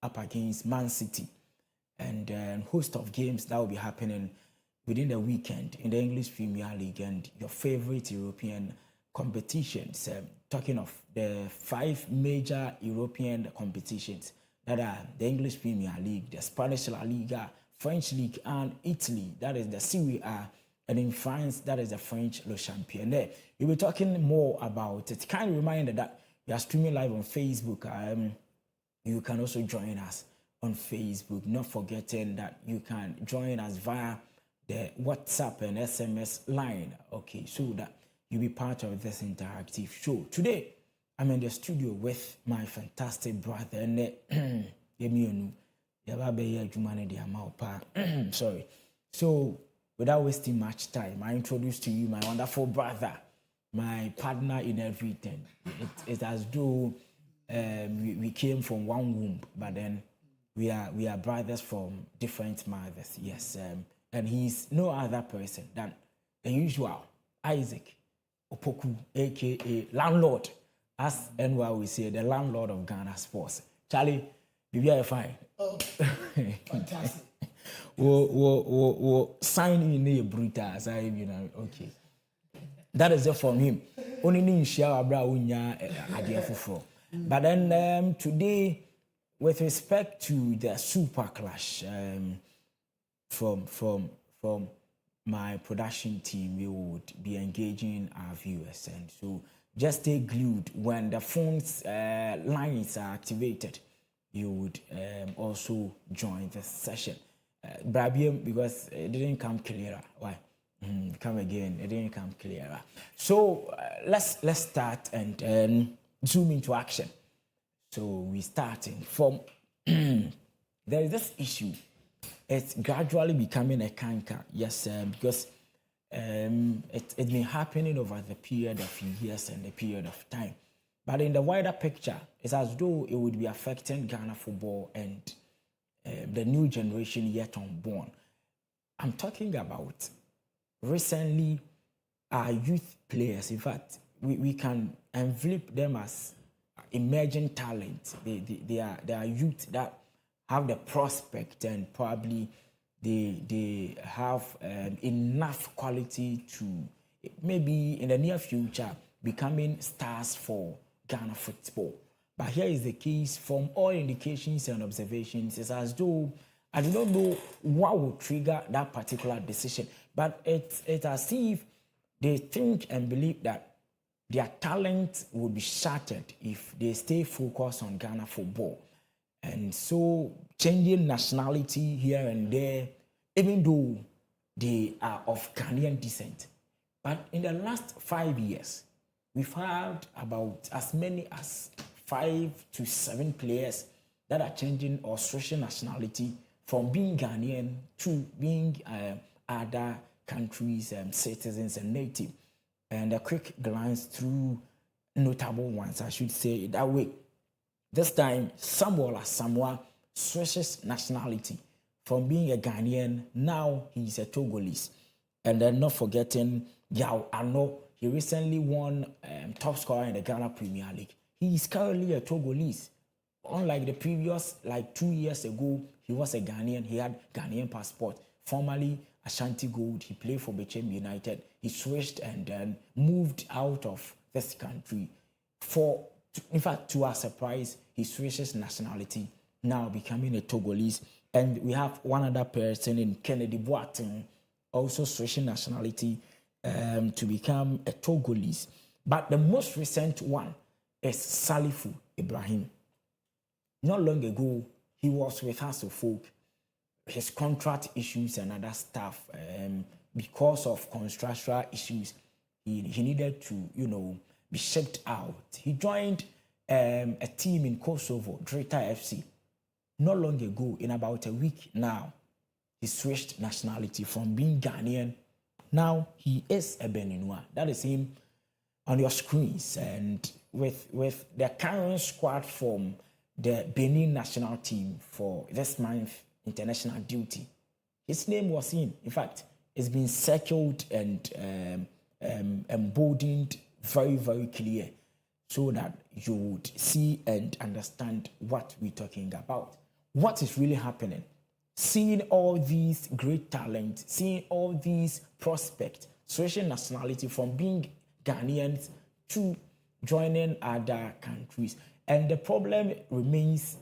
up against Man City, and host of games that will be happening within the weekend in the English Premier League and your favorite European competitions. Talking of the 5 major European competitions that are the English Premier League, the Spanish La Liga, French League, and Italy, that is the Serie A, and in France, that is the French Le Championnat. We'll be talking more about it. Kind of reminder that we are streaming live on Facebook. You can also join us on Facebook. Not forgetting that you can join us via the WhatsApp and SMS line. Okay, so that you'll be part of this interactive show. Today, I'm in the studio with my fantastic brother, sorry. So, without wasting much time, I introduce to you my wonderful brother, my partner in everything. It's as though we came from one womb, but then we are brothers from different mothers. Yes, and he's no other person than the usual Isaac Opoku, aka landlord, as NY we say, the landlord of Ghana sports. Charlie, you are fine. Oh, fantastic. Sign in a brutal, okay. That is it from him. Only in share idea for. But then today, with respect to the Super Clash, from my production team, we would be engaging our viewers, and so just stay glued when the phone's lines are activated. You would also join the session. Brabium, because it didn't come clearer. Why? Come again. It didn't come clearer. So let's start and zoom into action. So we're starting from there is this issue. It's gradually becoming a canker. Yes, because it's been happening over the period of years and the period of time. But in the wider picture, it's as though it would be affecting Ghana football and the new generation yet unborn. I'm talking about recently our youth players. In fact, we can envelop them as emerging talent. They are youth that have the prospect, and probably they have enough quality to maybe in the near future becoming stars for Ghana football. But here is the case. From all indications and observations, it's as though I do not know what would trigger that particular decision, but it's as if they think and believe that their talent will be shattered if they stay focused on Ghana football. And so changing nationality here and there, even though they are of Ghanaian descent. But in the last 5 years, we've had about as many as 5 to 7 players that are changing or switching nationality from being Ghanaian to being other countries' citizens and native. And a quick glance through notable ones, I should say it that way. This time, Samuel Asamoah switches nationality from being a Ghanaian. Now he's a Togolese. And then not forgetting Yao Ano. He recently won top scorer in the Ghana Premier League. He is currently a Togolese. Unlike the previous, like 2 years ago, he was a Ghanaian. He had Ghanaian passport. Formerly Ashanti Gold. He played for Bechem United. He switched and then moved out of this country. In fact, to our surprise, he switches nationality, now becoming a Togolese. And we have one other person in Kennedy Boateng, also switching nationality to become a Togolese. But the most recent one is Salifu Ibrahim. Not long ago, he was with us of folk. His contract issues and other stuff, because of construction issues, he needed to, be shipped out. He joined a team in Kosovo, Drita FC. Not long ago, in about a week now, he switched nationality from being Ghanaian. Now he is a Beninois. That is him on your screens. And with the current squad from the Benin national team for this month international duty, his name was in. In fact, it's been circled and emboldened very, very clear, so that you would see and understand what we're talking about. what is really happening? Seeing all these great talent, seeing all these prospects, switching nationality from being Ghanaians to joining other countries. And the problem remains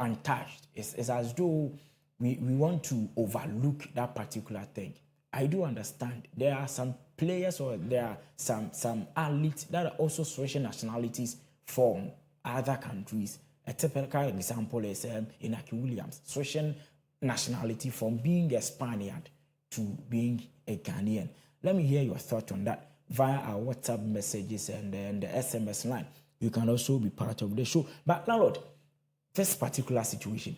untouched. It's as though we want to overlook that particular thing. I do understand there are some players or there are some athletes that are also switching nationalities from other countries. A typical example is Inaki Williams, switching nationality from being a Spaniard to being a Ghanaian. Let me hear your thought on that via our WhatsApp messages and the SMS line. You can also be part of the show. But Lord, this particular situation,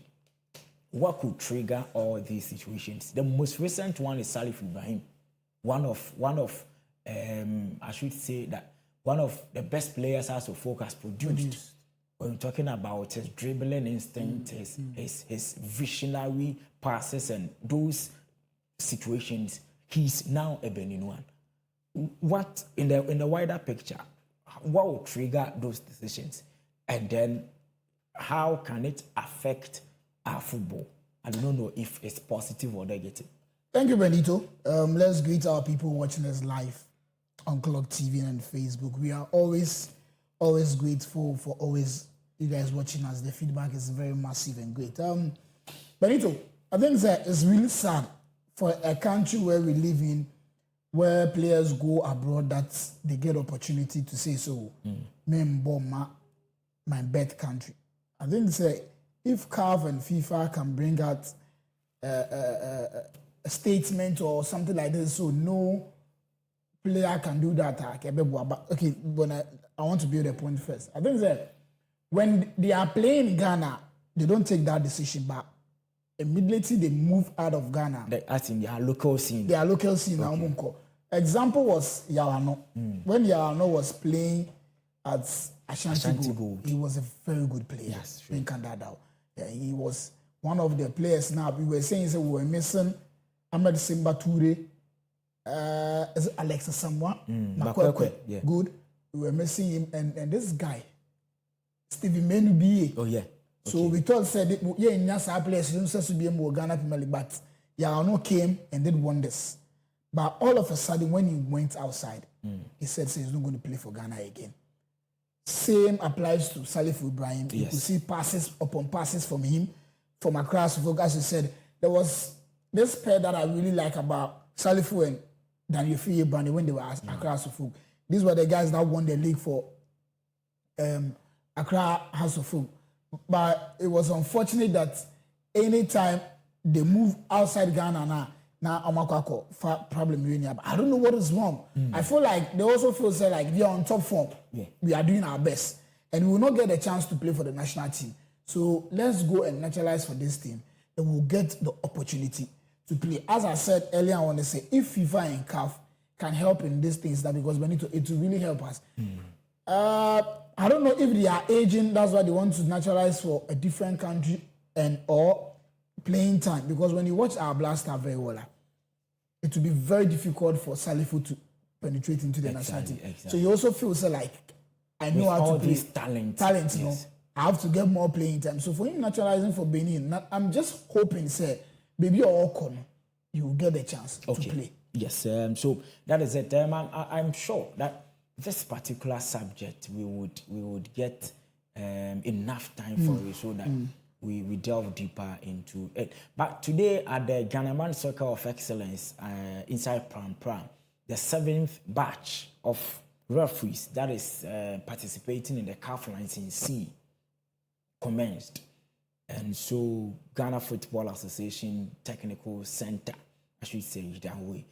what could trigger all these situations? The most recent one is Salif Ibrahim, one of I should say that one of the best players as a folk has produced. When we're talking about his dribbling instinct, his visionary passes and those situations, he's now a Beninoan. What in the wider picture, what will trigger those decisions? And then how can it affect our football? I don't know if it's positive or negative. Thank you, Benito. Let's greet our people watching us live on Clog TV and Facebook. We are always grateful for always you guys watching us. The feedback is very massive and great. Benito, I think that it's really sad for a country where we live in, where players go abroad, that they get opportunity to say so. My birth country. I think if CAF and FIFA can bring out a statement or something like this, so no player can do that. Okay, but I want to build a point first. I think that when they are playing in Ghana, they don't take that decision, but immediately they move out of Ghana. As in their local scene. Their local scene. Okay. Example was Yawano. When Yawano was playing at Ashanti Gold, he was a very good player. Yes, sure. Yeah, he was one of the players. Now we were saying we were missing Ahmed Simba Toure, Alexa Samwa, Makwekwe. Yeah. Good. We were missing him, and this guy, Stevie Menubi. Oh yeah. So we thought said yeah, in Yasa players you don't to be more Ghana Premier League, but Yawano came and did wonders. But all of a sudden, when he went outside, he said he's not going to play for Ghana again. Same applies to Salif Ibrahim. You could see passes upon passes from him, from across the as you said. There was this pair that I really like about Salif and Daniel Fiye-Bani when they were across the folk. These were the guys that won the league for Accra House of Folk. But it was unfortunate that anytime they move outside Ghana now Amakwako problem. I don't know what is wrong. I feel like they also feel like we are on top form. Yeah. We are doing our best. And we will not get a chance to play for the national team. So let's go and naturalize for this team. And we'll get the opportunity to play. As I said earlier, I want to say if FIFA and CAF can help in these things, that because it will really help us. I don't know if they are aging, that's why they want to naturalize for a different country and or playing time. Because when you watch our blaster very well, it will be very difficult for Salifu to penetrate into the national team. Exactly. So you also feel like I know how to play. Talent, yes. You know, I have to get more playing time. So for him naturalizing for Benin, I'm just hoping, maybe you will get a chance to play. Yes, so that is it. I'm sure that this particular subject we would get enough time for it so that we delve deeper into it. But today at the Ghanaman Circle of Excellence inside Pram Pram, the 7th batch of referees that is participating in the CAF Licensing C commenced. And so Ghana Football Association Technical Center, I should say it that way,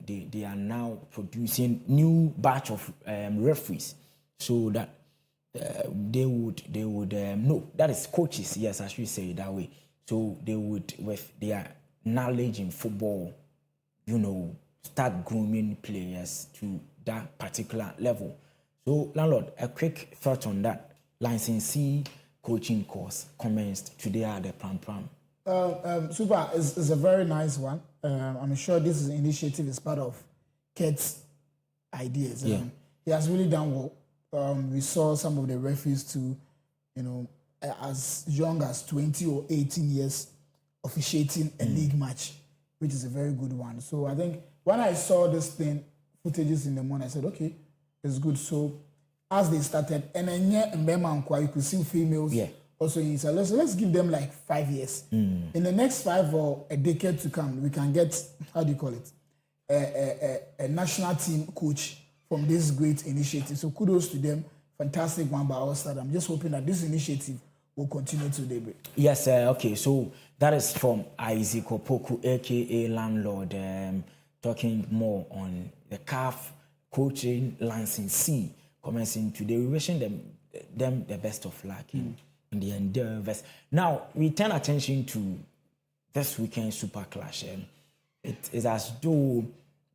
they are now producing new batch of referees so that they would no, that is coaches, yes, I should say it that way. So they would, with their knowledge in football, start grooming players to that particular level. So landlord, a quick thought on that. Licensee coaching course commenced today at the Pram Pram. Super, it's a very nice one. I'm sure this initiative is part of Ket's ideas. Yeah. He has really done well. We saw some of the referees to, as young as 20 or 18 years officiating a league match, which is a very good one. So I think when I saw this thing, footages in the morning, I said, okay, it's good. So as they started, and then you could see females also in. So let's give them like 5 years. In the next 5 or a decade to come, we can get, how do you call it, a national team coach from this great initiative. So kudos to them. Fantastic one by our side. I'm just hoping that this initiative will continue to daybreak. Yes, okay. So that is from Isaac Opoku, aka Landlord, talking more on the CAF coaching licensee commencing today. We wishing them the best of luck in the endeavors. Now we turn attention to this weekend Super Clash. It is as though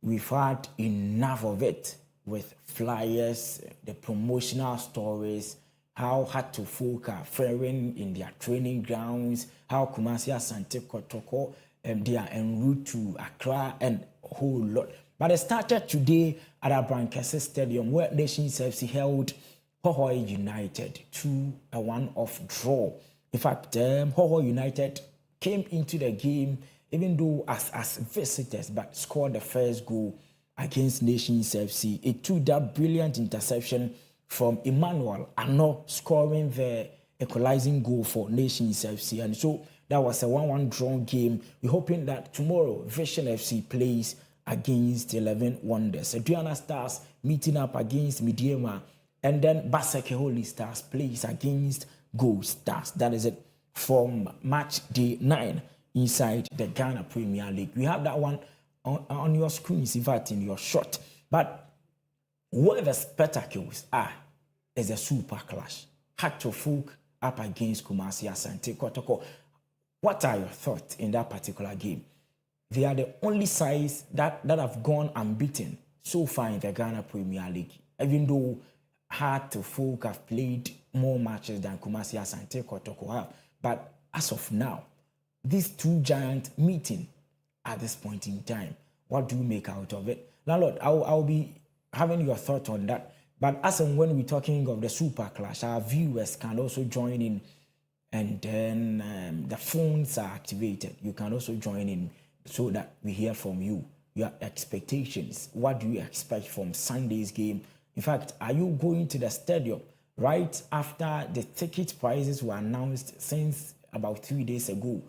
we've had enough of it, with flyers, the promotional stories, how hard to folk are faring in their training grounds, how Kumasi Asante Kotoko, they are en route to Accra, and a whole lot. But it started today at Abrankese Stadium, where Nations FC held Hohoe United to a one-off draw. In fact, Hohoe United came into the game, even though as visitors, but scored the first goal against Nations FC. It took that brilliant interception from Emmanuel Ano, scoring the equalizing goal for Nations FC. And so that was a 1-1 draw game. We're hoping that tomorrow Vision FC plays against 11 Wonders. Adriana Stars meeting up against Midiema, and then Baseke Holy Stars plays against Gold Stars. That is it from match day 9 inside the Ghana Premier League. We have that one on your screens, in fact, in your shot. But where the spectacles are is a Super Clash. Hatcho Folk up against Kumasi Asante Kotoko. What are your thoughts in that particular game? They are the only sides that have gone unbeaten so far in the Ghana Premier League, even though Hatcho Folk have played more matches than Kumasi Asante Kotoko have. But as of now, these two giants meeting at this point in time. What do you make out of it? Landlord, I'll be having your thought on that. But as and when we're talking of the Super Clash, our viewers can also join in, and then the phones are activated. You can also join in so that we hear from you, your expectations. What do you expect from Sunday's game? In fact, are you going to the stadium right after the ticket prices were announced since about 3 days ago?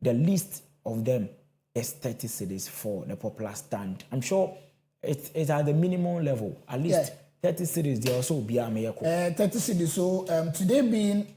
The list of them is 30 cedis for the popular stand. I'm sure it's at the minimum level, at least 30 cedis. They also be a miracle. 30 cedis. So today being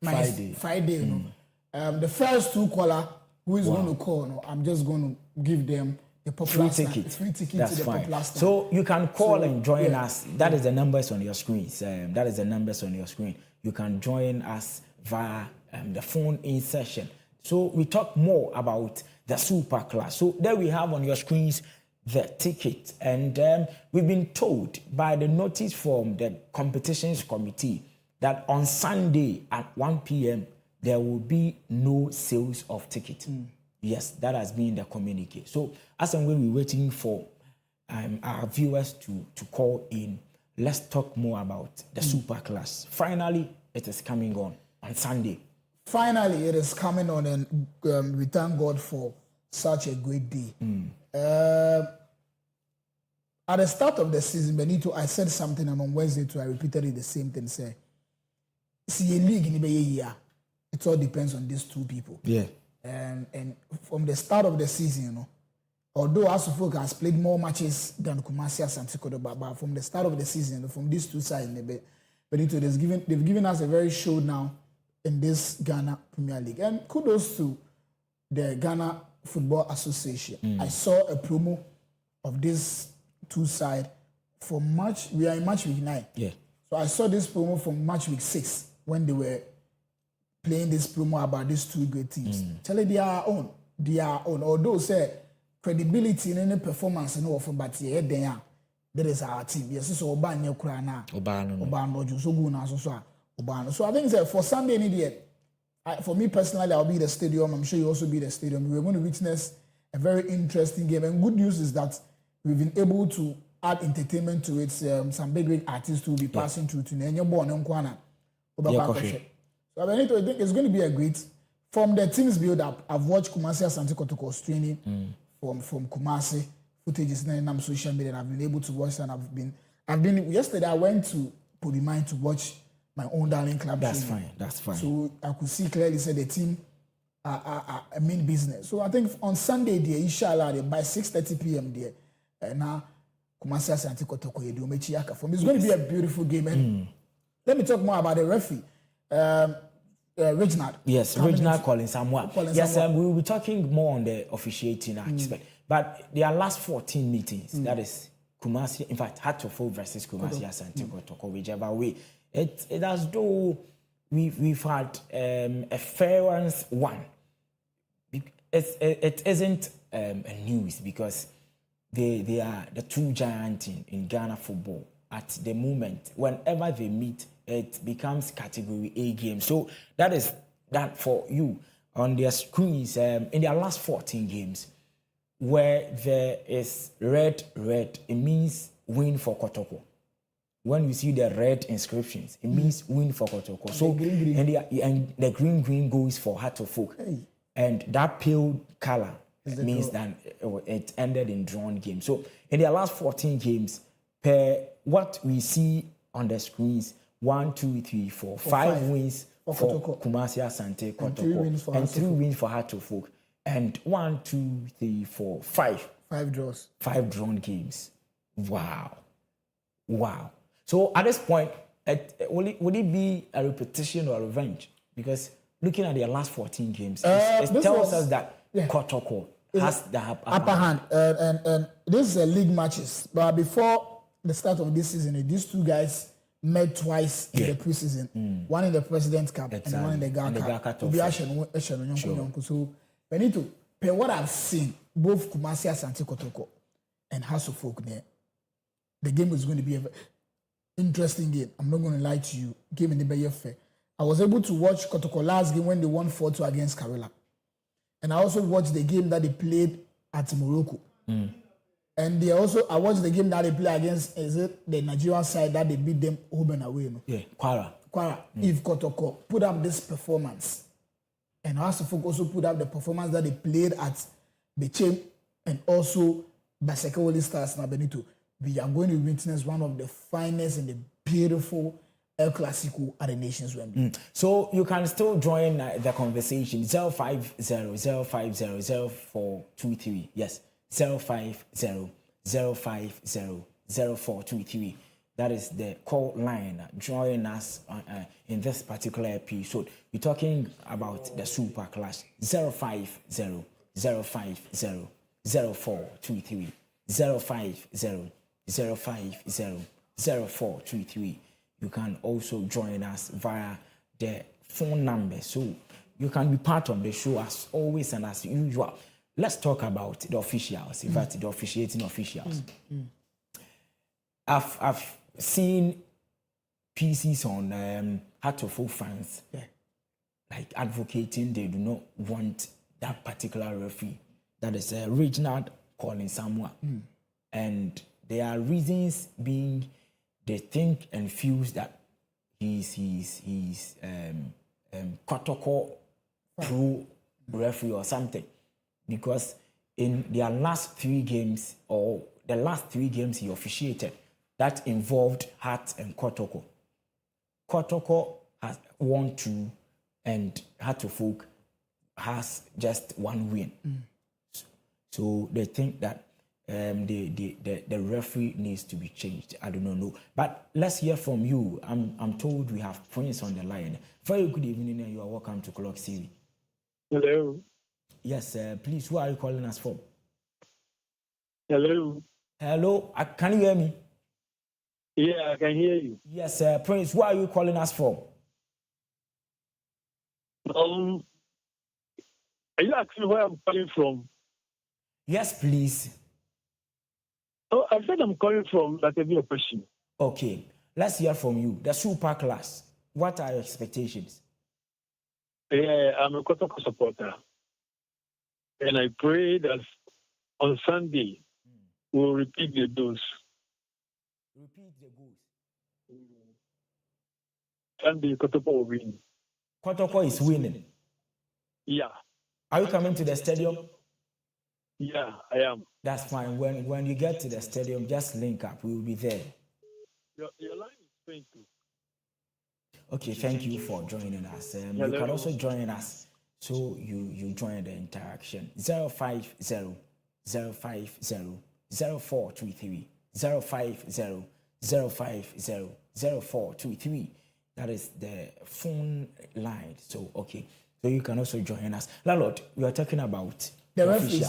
my Friday, the first two caller who is going to call, I'm just going to give them the popular free ticket. Free ticket That's to the fine. popular stand. So you can call and join us. That is the numbers on your screens. That is the numbers on your screen. You can join us via the phone in session. So we talk more about the Super Clash. So there we have on your screens the ticket. And we've been told by the notice from the competitions committee that on Sunday at 1 p.m. there will be no sales of ticket. Yes, that has been the communique. So as and when we're waiting for our viewers to call in, let's talk more about the Super Clash. Finally, it is coming on Sunday. Finally, it is coming on, and we thank God for such a great day. At the start of the season, Benito, I said something, and on Wednesday too, I repeated it the same thing. Say, see a league in the year. It all depends on these two people. Yeah. And from the start of the season, although Asufo has played more matches than Kumasi Asante Kotoko, but from the start of the season, from these two sides, Benito, they've given us a very show now in this Ghana Premier League. And kudos to the Ghana Football Association. I saw a promo of this two side for match. We are in match week 9. Yeah. So I saw this promo from match week 6 when they were playing this promo about these two great teams. Tell it they are own. Although say credibility in any performance in offer, but yeah, there is our team. Yes, so Obano Krana. Obano so good now so Obano. So I think that for Sunday idiot, for me personally, I'll be the stadium. I'm sure you also be the stadium. We're going to witness a very interesting game. And good news is that we've been able to add entertainment to it. Some big artists will be passing through to Nenyo Bon and Kwana. So So I think it's going to be a great. From the team's build up, I've watched Kumasi Asante Kotoko's training from Kumasi footages and on social media, and I've been able to watch, and I've been yesterday I went to Podimine to watch my own darling club. That's training. fine. That's fine. So I could see clearly say the team are a main business. So I think on Sunday there, inshallah, by 6:30 p.m. there, now Kumasi Asante Kotoko Yedumechi Yaka. It's going to be a beautiful game. And let me talk more about the referee. Reginald. Yes, Reginald Collins Samuel. Yes, we will be talking more on the officiating aspect. But their last 14 meetings, that is Kumasi, in fact, Hatofo versus Kumasi Asante Kotoko, whichever way. It as though we've had a fair one. It isn't a news because they are the two giants in Ghana football at the moment. Whenever they meet, it becomes category A game. So that is that for you on their screens in their last 14 games, where there is red, it means win for Kotoko. When you see the red inscriptions, it means win for Kotoko. So green. And the green goes for Heart of Folk. Hey. And that pale color means that it ended in drawn game. So in their last 14 games, per what we see on the screens, 1, 2, 3, 4, 5 wins for Kumasi Asante Kotoko, and 3 wins for Heart of Folk, and 1, 2, 3, 4, 5. 5 draws. 5 drawn games. Wow. So at this point, would it be a repetition or a revenge? Because looking at their last 14 games, it tells us that Kotoko has the upper hand. And this is a league matches. But before the start of this season, these two guys met twice in the preseason. One in the President's Cup and one in the GA Cup. So, Benito, per what I've seen, both Kumasi Asante Kotoko and House of Folk there, the game is going to be an interesting game. I'm not going to lie to you. Game in the Bay Fair. I was able to watch Kotoko last game when they won 4-2 against Karela. And I also watched the game that they played at Morocco. And I watched the game that they play against, is it the Nigerian side that they beat them home and away? No? Yeah, Kwara. If Kotoko put up this performance, and House of Folk also put up the performance that they played at Bechem and also Basekawoli Stars na Benito, we are going to witness one of the finest and the beautiful El Clasico at the Nations Wembley. So you can still join the conversation. 050 050 0423. Yes, 050 050 0423. That is the call line. Join us in this particular episode. We're talking about the Super Clash. 050 050 0423. 050 050 0423. You can also join us via the phone number. So you can be part of the show as always and as usual. Let's talk about the officials, in fact, the officiating officials. I've seen pieces on Heart of Folk fans like advocating they do not want that particular referee. That is Reginald Collins Samuel. And there are reasons being they think and feel that he's Kotoko pro referee or something. Because in their last 3 games, or the last 3 games he officiated, that involved Hart and Kotoko. Kotoko has won 2, and Heart of Folk has just 1 win. So they think that the referee needs to be changed. I do not know. But let's hear from you. I'm told we have Prince on the line. Very good evening, and you are welcome to Clog TV. Hello. Yes, please, who are you calling us from? Hello. Hello, can you hear me? Yeah, I can hear you. Yes, Prince, who are you calling us from? Are you asking where I'm calling from? Yes, please. Oh, I said I'm calling from that will be a question. Okay, let's hear from you. The Super Class. What are your expectations? Yeah, I'm a Kotoko supporter. And I pray that on Sunday we'll repeat the dose. Repeat the goals. Sunday, Kotoko will win. Kotoko is winning. Yeah. Are you coming to the stadium? Yeah, I am. That's fine. When you get to the stadium, just link up. We will be there. Your line is faint too. Okay, thank you for joining us. You can also join us. So you join the interaction. 050 050 0423 050 050 0423. That is the phone line. So okay. So you can also join us. Lord, we are talking about the referees.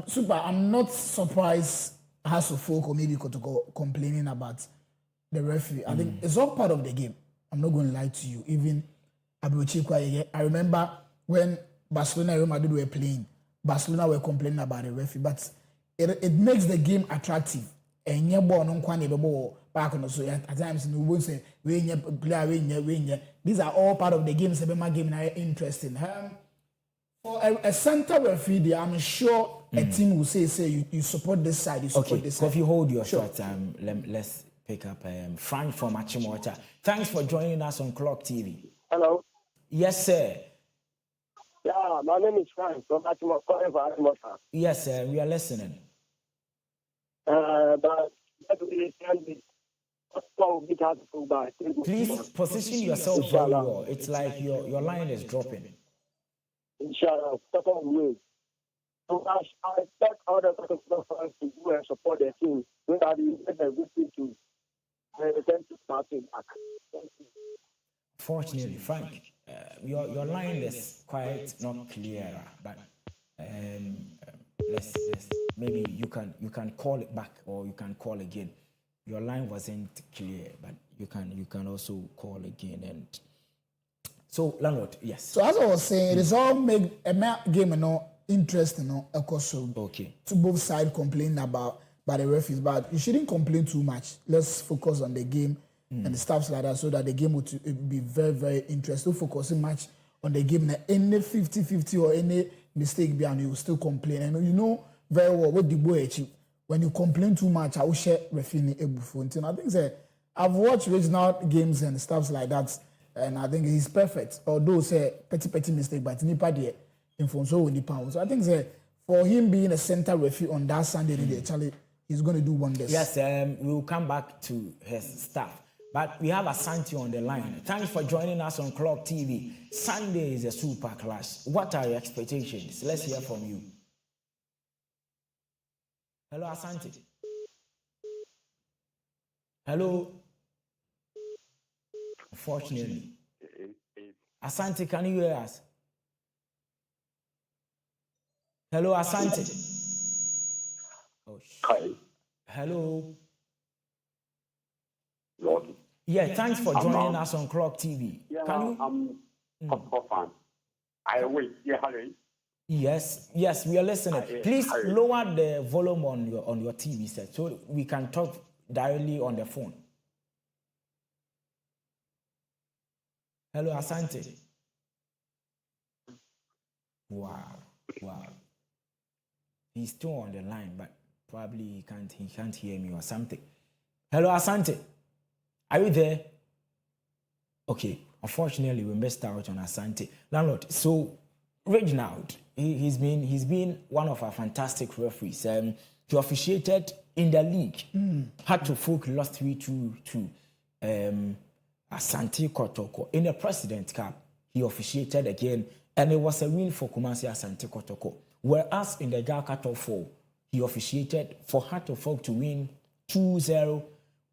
Super, I'm not surprised House of Folk or maybe Kotoko complaining about the referee. I think it's all part of the game. I'm not going to lie to you. Even I remember when Barcelona and Real Madrid were playing, Barcelona were complaining about the referee, but it makes the game attractive. And you back on so at times we won't say these are all part of the game. Game are interesting. For a center referee, I'm sure a team will say you support this side, you support this side. If you hold your shot, let's pick up Frank from Achimota. Thanks for joining us on Clog TV. Hello. Yes, sir. Yeah, my name is Frank from Achimota. Yes, sir. We are listening. But please position yourself very well. It's like your line is dropping. Inshallah, so I expect all the fans to go and support their team so that you get a good thing to return to starting back. Fortunately, Frank, your line is quite not clear, but let's maybe you can call it back or you can call again. Your line wasn't clear, but you can also call again. And so, landlord, yes. So as I was saying, it is all make a game interesting, of course. So okay. To both sides complaining about the referees, but you shouldn't complain too much. Let's focus on the game and the stuff like that, so that the game will be very, very interesting. Focusing much on the game. Any 50-50 or any mistake behind you will still complain. And you know very well what the boy achieve. When you complain too much, I will share referee able phone. I think I've watched regional games and stuff like that, and I think he's perfect. Although say petty mistake, but nipa there in phone so with the pound. So I think for him being a center referee on that Sunday, actually he's going to do wonders. Yes, we will come back to his staff. But we have Asante on the line. Thanks for joining us on Clog TV. Sunday is a super clash. What are your expectations? Let's hear from you. Hello, Asante. Hello. Unfortunately. Asante, can you hear us? Hello, Asante. Oh, Hi. hello. Lord. Yeah, thanks for joining us on Clog TV. Yeah, Can you? I'm a fan. I wait. Yeah, hello. Yes, we are listening. Please lower the volume on your TV set so we can talk directly on the phone. Hello, Asante. Wow. He's still on the line, but probably he can't hear me or something. Hello, Asante. Are you there? Okay. Unfortunately, we missed out on Asante. Landlord, so Reginald, he's been one of our fantastic referees. He officiated in the league. Had Folk lost 3-2 to Asante Kotoko. In the President Cup, he officiated again, and it was a win for Kumasi Asante Kotoko. Whereas in the Ghana Top 4, he officiated for Folk to win 2-0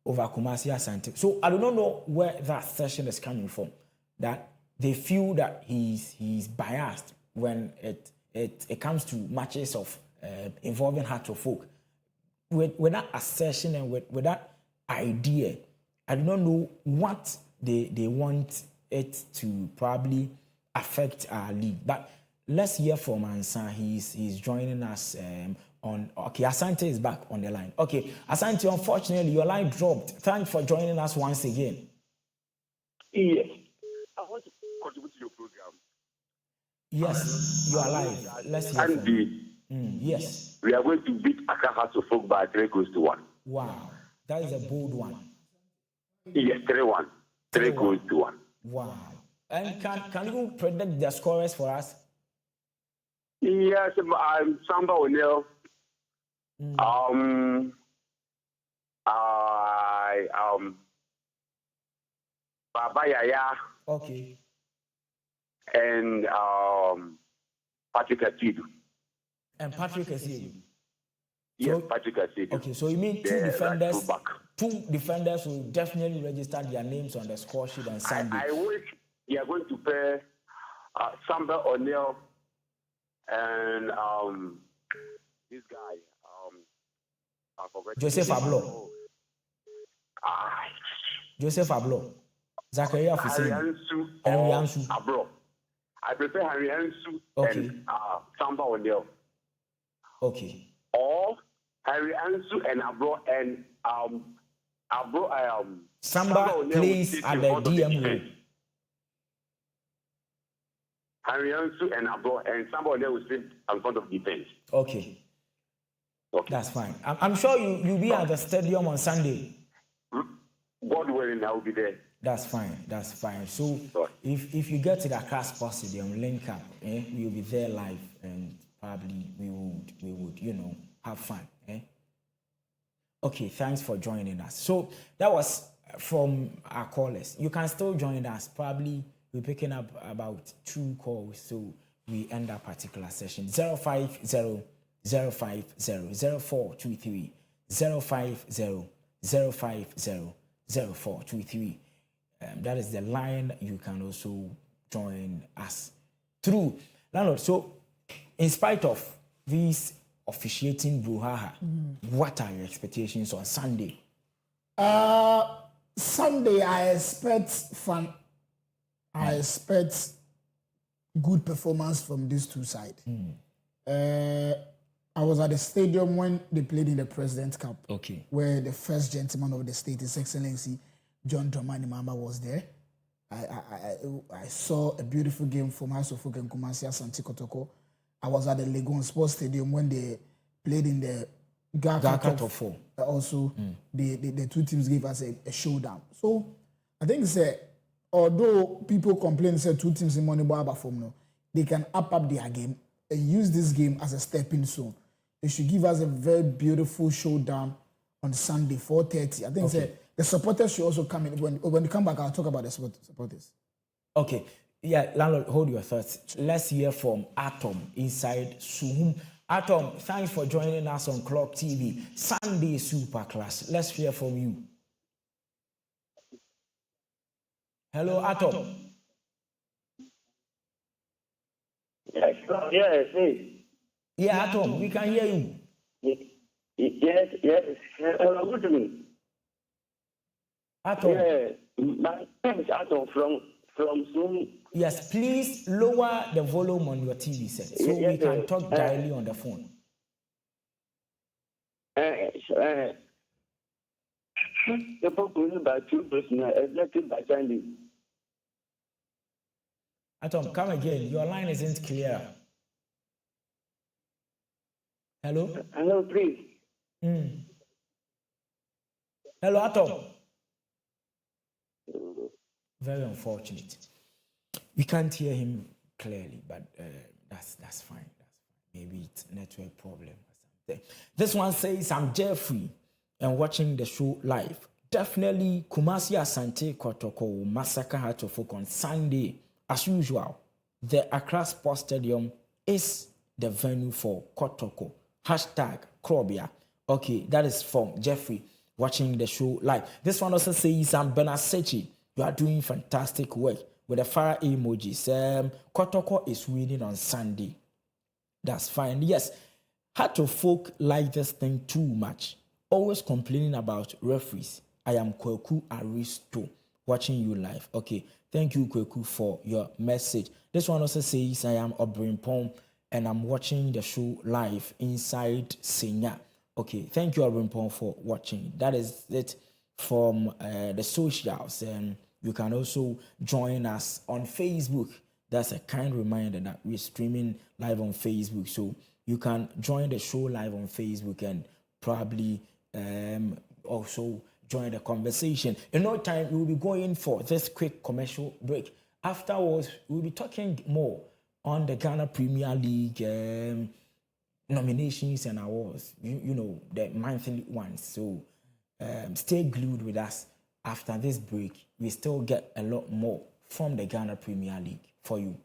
over Kumasi Asante. So I do not know where that session is coming from, that they feel that he's biased when it comes to matches of involving Folk. With that assertion and with that idea, I do not know what they want it to probably affect our league. But let's hear from Ansa. He's joining us on. Okay, Asante is back on the line. Okay, Asante, unfortunately, your line dropped. Thanks for joining us once again. Yes. I want to contribute to your program. Yes, you are live. Let's hear from you. Yes. We are going to beat Accra House of Folk by 3-1. Wow, that is a bold one. Yes, 3-1. 3-1. Wow. And can you predict the scorers for us? Yes, I'm Samba O'Neill. Baba Yaya Okay. and Patrick Atidu. And Patrick Essiedu. Yes, Patrick Atidu. Okay, so you mean two defenders will definitely register their names on the score sheet on Sunday. I wish you are going to pair Samba O'Neill and this guy. I forgot. Joseph Ablo. Joseph Ablo. Zachariah Fuseni. Henry Ansu. Ablo. I prefer Henry Ansu and Samba O'Neill. Okay. Or Henry Ansu and Ablo and Samba plays at the DMO. Henry Ansu and Ablo and Samba O'Neill will sit in front of defense. Okay. That's fine. I'm sure you'll be at the stadium on Sunday. God willing, I will be there. That's fine. So if you get to the Accra Sports Stadium, link up. We'll be there live, and probably we would have fun. Okay, thanks for joining us. So that was from our callers. You can still join us. Probably we're picking up about 2 calls, so we end that particular session. 050 050 0423 050 050 0423. That is the line you can also join us through. Landlord, so in spite of these officiating brouhaha, what are your expectations on Sunday? Sunday, I expect fun. I expect good performance from these two sides. I was at the stadium when they played in the President's Cup, where the first gentleman of the state, His Excellency John Dramani Mahama, was there. I saw a beautiful game from House of Folk and Kumasi Asante Kotoko. I was at the Legon Sports Stadium when they played in the Gaka Top 4. Also, the two teams gave us a showdown. So, I think although people complain, say two teams in Moneyball Abafom, they can up their game and use this game as a stepping stone. They should give us a very beautiful showdown on Sunday, 4:30. I think the supporters should also come in. When they come back, I'll talk about the supporters. Okay. Yeah, landlord, hold your thoughts. Let's hear from Atom inside Suhum. Atom, thanks for joining us on Clog TV. Sunday Super Class. Let's hear from you. Hello, Atom. Yes, yes. Yeah, Atom, we can hear you. Yes. Good to me. Atom. Yeah, my name is Atom from Zoom. Yes, please lower the volume on your TV set so we can talk directly on the phone. The proposal by two persons elected by Sunday. Atom, come again. Your line isn't clear. Hello? Hello, please. Hello, Atom. Very unfortunate. We can't hear him clearly, but that's fine. Maybe it's a network problem or something. This one says, I'm Jeffrey and watching the show live. Definitely Kumasi Asante Kotoko will massacre Heart of Folk on Sunday. As usual, the Accra Sports Stadium is the venue for Kotoko. #Krobia. Okay, that is from Jeffrey watching the show live. This one also says, I'm Benasechi. You are doing fantastic work with the fire emojis. Kotoko is winning on Sunday. That's fine. Yes, Heart of Folk like this thing too much. Always complaining about referees. I am Kweku Aristo watching you live. Okay, thank you, Kweku, for your message. This one also says, I am Obrimpong and I'm watching the show live inside Senya. Okay, thank you, Obrimpong, for watching. That is it from the socials. You can also join us on Facebook. That's a kind reminder that we're streaming live on Facebook. So you can join the show live on Facebook and probably also join the conversation. In no time, we will be going for this quick commercial break. afterwards, we'll be talking more on the Ghana Premier League nominations and awards, you know, the monthly ones. So stay glued with us. After this break, we still get a lot more from the Ghana Premier League for you.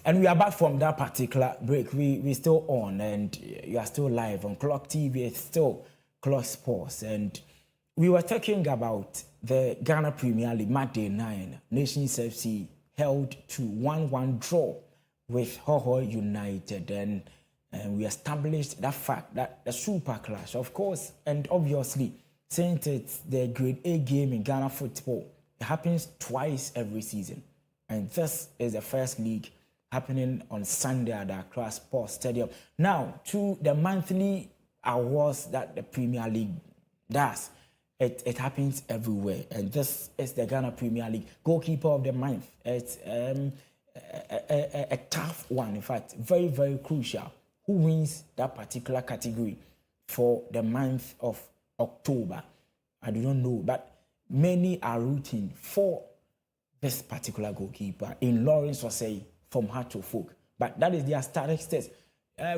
And we are back from that particular break. We still on, and you are still live on Clog TV. It's still Clog Sports, and we were talking about the Ghana Premier League match day 9. Nations FC held to 1-1 draw with Hoho United, and we established that fact that the super clash, of course, and obviously, since it's the Grade A game in Ghana football, it happens twice every season, and this is the first league happening on Sunday at the Accra Sports Stadium. Now, to the monthly awards that the Premier League does, it happens everywhere. And this is the Ghana Premier League Goalkeeper of the Month. It's a tough one, in fact, very, very crucial. Who wins that particular category for the month of October? I do not know, but many are rooting for this particular goalkeeper in Lawrence Osei from Heart to Folk. But that is their statistics.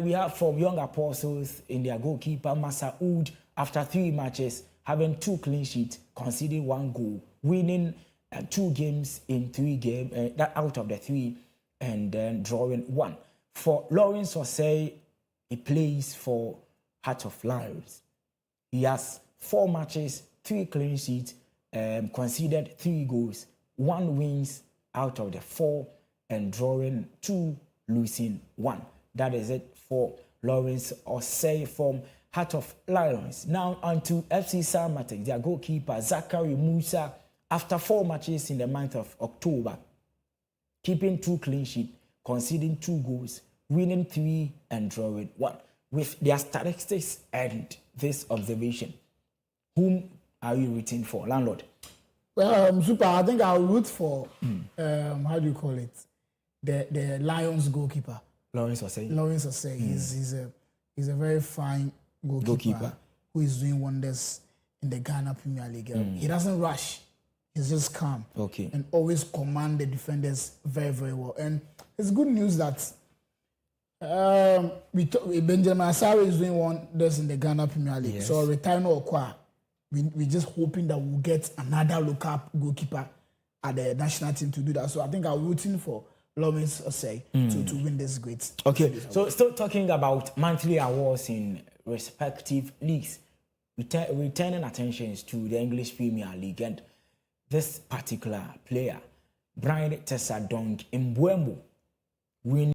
We have from Young Apostles in their goalkeeper, Masaoud, after 3 matches, having 2 clean sheets, conceding 1 goal, winning 2 games in 3 games, that out of the 3, and then drawing 1. For Lawrence Osei, he plays for Heart of Lions. He has 4 matches, 3 clean sheets, conceded 3 goals, 1 wins out of the 4, and drawing 2, losing 1. That is it for Lawrence Osei from Heart of Lions. Now on to FC Salmatic, their goalkeeper Zachary Musa, after 4 matches in the month of October, keeping 2 clean sheets, conceding 2 goals, winning 3 and drawing 1. With their statistics and this observation, whom are you rooting for, landlord? Well, Super, I think I'll root for, how do you call it? The Lions goalkeeper. Lawrence Osei. Lawrence Osei. He's a very fine goalkeeper who is doing wonders in the Ghana Premier League. He doesn't rush. He's just calm. Okay. And always command the defenders very, very well. And it's good news that Benjamin Asare is doing wonders in the Ghana Premier League. Yes. So Retino Okwa, we're just hoping that we'll get another local goalkeeper at the national team to do that. So I think I'm rooting for Lawrence Osei to win this great. Okay, so still talking about monthly awards in respective leagues, returning attentions to the English Premier League, and this particular player, Brian Tessadong Mbeumo, win